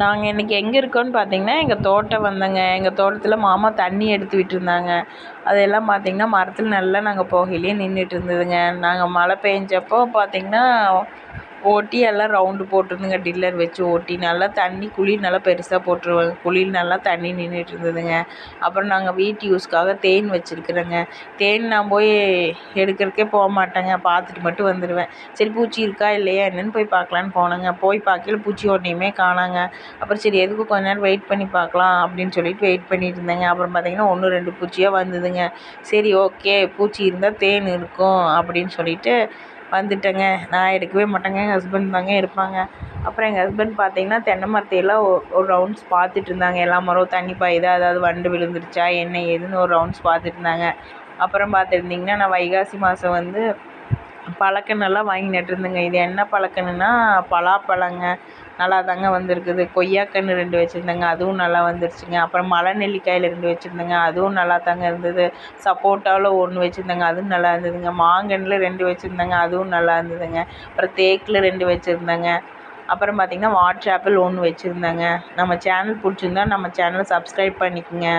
நாங்கள் இன்றைக்கி எங்கே இருக்கோம்னு பார்த்தீங்கன்னா, எங்கள் தோட்டம் வந்தோங்க. எங்கள் தோட்டத்தில் மாமா தண்ணி எடுத்து விட்டுருந்தாங்க. அதெல்லாம் பார்த்தீங்கன்னா, மரத்தில் நல்லா நாங்கள் போகையிலேயே நின்றுட்டு இருந்ததுங்க. நாங்கள் மழை பெஞ்சப்போ பார்த்தீங்கன்னா, ஓட்டி எல்லாம் ரவுண்டு போட்டிருந்துங்க. டில்லர் வச்சு ஓட்டி நல்லா தண்ணி குழி நல்லா பெருசாக போட்டுருவாங்க. குழியில் நல்லா தண்ணி நின்றுட்டு இருந்ததுங்க. அப்புறம் நாங்கள் வீட்டு யூஸ்க்காக தேன் வச்சுருக்குறேங்க. தேன் நான் போய் எடுக்கிறதுக்கே போக மாட்டேங்க. பார்த்துட்டு மட்டும் வந்துடுவேன். சரி பூச்சி இருக்கா இல்லையா என்னென்னு போய் பார்க்கலான்னு போனேங்க. போய் பார்க்கையில பூச்சி ஒன்றையுமே காணோங்க. அப்புறம் சரி எதுக்கும் கொஞ்ச நேரம் வெயிட் பண்ணி பார்க்கலாம் அப்படின்னு சொல்லிட்டு வெயிட் பண்ணிட்டு இருந்தேங்க. அப்புறம் பார்த்தீங்கன்னா 1, 2 பூச்சியாக வந்ததுங்க. சரி ஓகே பூச்சி இருந்தால் தேன் இருக்கும் அப்படின்னு சொல்லிட்டு வந்துட்டேங்க. நான் எடுக்கவே மாட்டேங்க. எங்கள் ஹஸ்பண்ட் தாங்க எடுப்பாங்க. அப்புறம் எங்கள் ஹஸ்பண்ட் பார்த்தீங்கன்னா தென்னை மரத்தையெல்லாம் ஒரு ரவுண்ட்ஸ் பார்த்துட்டு இருந்தாங்க. எல்லா மரம் தண்ணி பாயுதா, அதாவது வண்டு விழுந்துருச்சா என்ன ஏதுன்னு ஒரு ரவுண்ட்ஸ் பார்த்துட்டு இருந்தாங்க. அப்புறம் பார்த்துருந்திங்கன்னா நான் வைகாசி மாதம் வந்து பழக்கன்னெல்லாம் வாங்கி நட்டுருந்தேங்க. இது என்ன பழக்கன்னுனா பலாப்பழங்க. நல்லா தாங்க வந்திருக்குது. கொய்யாக்கன்று 2 வச்சுருந்தேங்க. அதுவும் நல்லா வந்துருச்சுங்க. அப்புறம் மலை நெல்லிக்காயில் 2 வச்சுருந்தேங்க. அதுவும் நல்லா தாங்க இருந்தது. சப்போட்டாவில் 1 வச்சுருந்தேங்க. அதுவும் நல்லா இருந்ததுங்க. மாங்கன்றில் 2 வச்சுருந்தேங்க. அதுவும் நல்லா இருந்ததுங்க. அப்புறம் தேக்கில் 2 வச்சுருந்தேங்க. அப்புறம் பார்த்திங்கன்னா வாட்டர் ஆப்பிள் 1 வச்சுருந்தேங்க. நம்ம சேனல் பிடிச்சிருந்தா நம்ம சேனலை சப்ஸ்கிரைப் பண்ணிக்கோங்க.